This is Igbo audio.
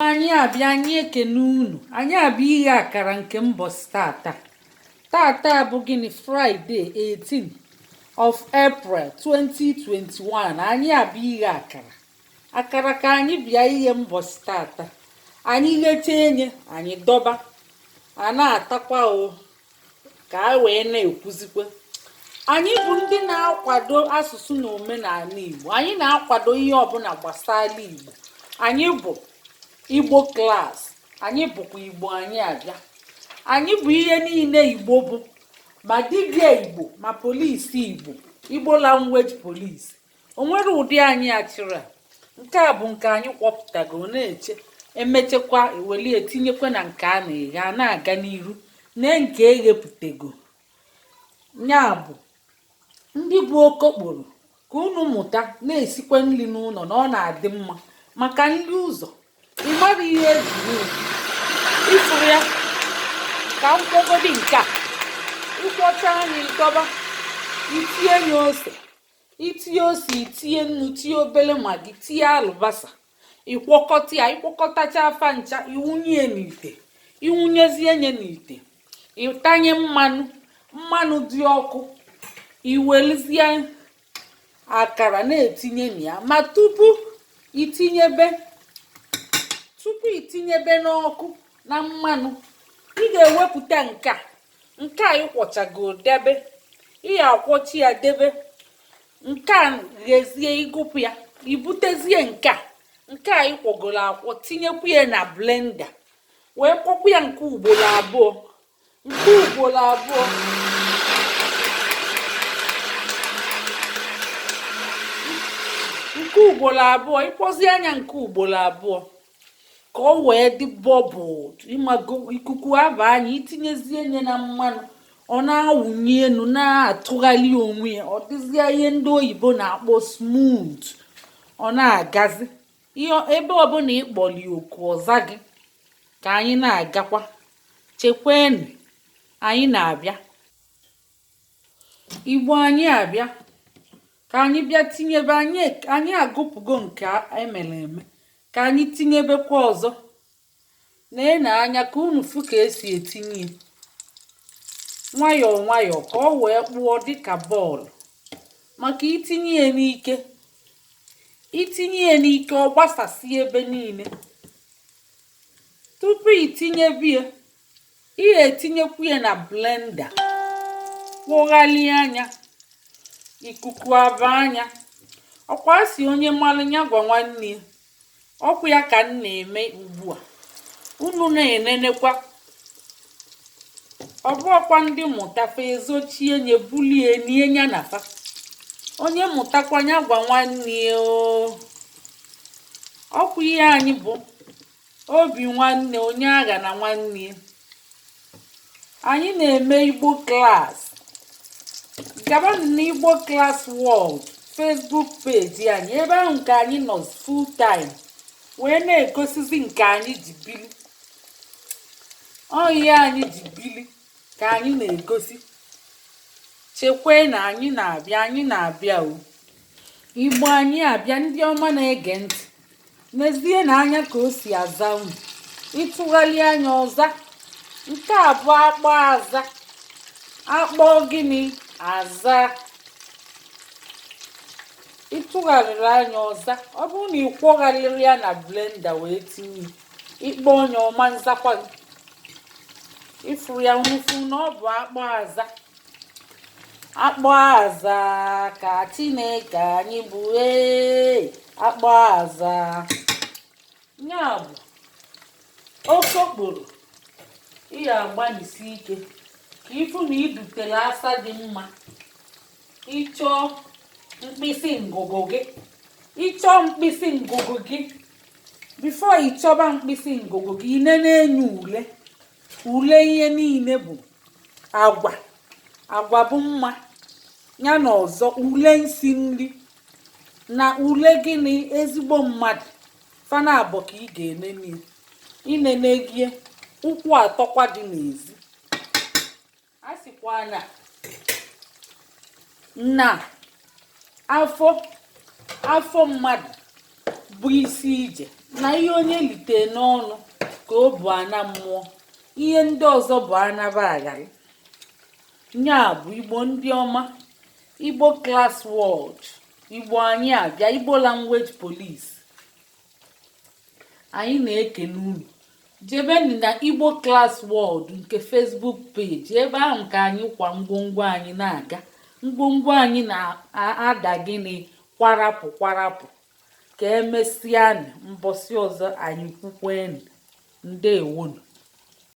Anyị abịa anyị ekene unu. Anyị abịa ighe akara nke mbọsị tata bụ gịnị? Friday 18 of April 2021. Anyị abịa ighe akara ka anyị bịa ighe mbọsị tata. Anyị ghechaa enye anyị dọba, a na-atakwa ka a wee na-ekwuzikwe. Anyị bụ ndị na-akwado asụsụ na omenala Igbo. Anyị na-akwado ihe ọbụla gbasara Igbo. Anyị bụ Igbo class. Anyị bụkwa Igbo. Anyị abịa, anyị bụ ihe niile Igbo bụ, ma dibịa Igbo ma polisi Igbo, Igbo language polisi. O nwere ụdị anyị achịrị a. Nke a bụ nke anyị kwọpụtago na-eche, emechekwa eweli etinyekwa na nke a na-eghe, a na-aga n'iru na nke eghepụtago. Nya bụ ndị bụ okokporo ka unu mụta na-esikwa nri n'ụlọ, na ọ na-adị mma maka nri ụzọ. Ị mara ihe ejiri ifuru ya ka mkpọgodi nke a ịkwọcha anyị dọba, itinye ya ose, itinye nnu, tinye obele magi, tinye alụbasa, ịkwọkọta ya. Ịkwọkọtacha afa ncha, iwunye n'ite, iwunyezie nye n'ite, ịtanye mmanụ dị ọkụ, iwelizie akara na-etinye na ya. Ma tupu itinyebe n'ọkụ na mmanụ, ị ga-ewepụta nke a ịkwọchago debe. Ị ga-akwọchi ya debe, nke a ghezie, ịgụpụ ya, ibutezie nke a ịkwọgoro akwọ, tinyekwu ya na blender, wee kwọkwu ya nke ugboro abụọ. Ịkpọzi anya nke ugboro abụọ ka ọ wee dị bọbụl. Ịmago ikuku aba anya, itinyezie nye na mmanụ, ọ na-awụnye enu, na-atụgharị onwe ya, ọ dịzie ihe ndị oyibo na-akpọ smooth. Ọ na-agazi ebe ọbụla ịkpọli oku ọza gị. Ka anyị na-agakwa, chekwenụ, anyị na-abịa Igbo. Anyị abịa ka anyị bịa tinyebe. Anyị agụpụgo nke emere eme, ka anyị tinyebekwa ọzọ. Na anya ka unu fụ ka esi etinye nwayọọ nwayọọ, ka ọ wee kpụọ dịka bọọlụ. Maka itinye ya n'ike ọ gbasasị ebe niile. Tupu itinyebe ya, ị ga-etinyekwu ya na blender, kwụgharịa anya, ikuku aba anya. Ọkwa si onye mmalụ ya gwa nwanne ya. Ọkwa ya ka m na-eme ugbu a. Unu na-enenekwa. Ọ bụọkwa ndị mụtafa ezochie nye, bulie nie nya nafa. Onye mụtakwa ya gwa nwanne ya. Ọkwa ihe anyị bụ obi nwanne, onye agha na nwanne ya. Anyị na-eme Igbo class. Gabanụ na Igbo class world Facebook page anyị, ebe ahụ nke anyị nọ full time, wee na-egosizi nke anyị ji bili. Ihe anyị ji bili ka anyị na-egosi. Chekwe na anyị na-abịa o Igbo. Anyị abịa, ndị ọma na-ege ntị, n'ezie na anya ka o si aza unu. Ịtụgharị anya ọza. Nke a bụ akpọ aza. Akpọ gịnị? Aza. Ịtụgharịrị anya ọza. Ọ bụrụ na ị kwọgharịrị ya na blender wee tinye, ịkpọ onye ọma nzakwa gị. Ifuru ya nwụfu na ọ bụ akpọ aza. Akpọ aza ka Chineke anyị bụ. Akpọ aza ya bụ okokporo. Ị ga-agbanisi ike ka ifu na idutere asa dị mma. Ịchọọ mkpịsị ngụgụ gị, bifo ịchọba mkpịsị ngụgụ gị, ị na-enye ule ihe niile bụ agwa bụ mma. Ya na ọzọ ule nsi nri na ule gịnị ezigbo mmadụ. Fana abụọ ka ị ga-enene. Inenegie ụkwụ atọkwa dị n'ezi. A sịkwa na afọ mmadụ bụ isi ije. na ihe onye lite n'ọnụ ka o bu ana mmụọ, ihe ndị ọzọ bụ anaba aghara. Nya bụ Igbo ndị ọma, Igbo Class World, Igbo anyị abịa, Igbo Language Police. Anyị na-ekele unu. Jebeni na Igbo Class World nke Facebook page, ebe ahụ ka anyị kwa ngwongwo anyị na-aga. Ngwongwo anyị na-ada gịnị kwarapụ kwarapụ. Ka emesịanụ mbọsị ọzọ anyị kwukwenụ. Ndewonu.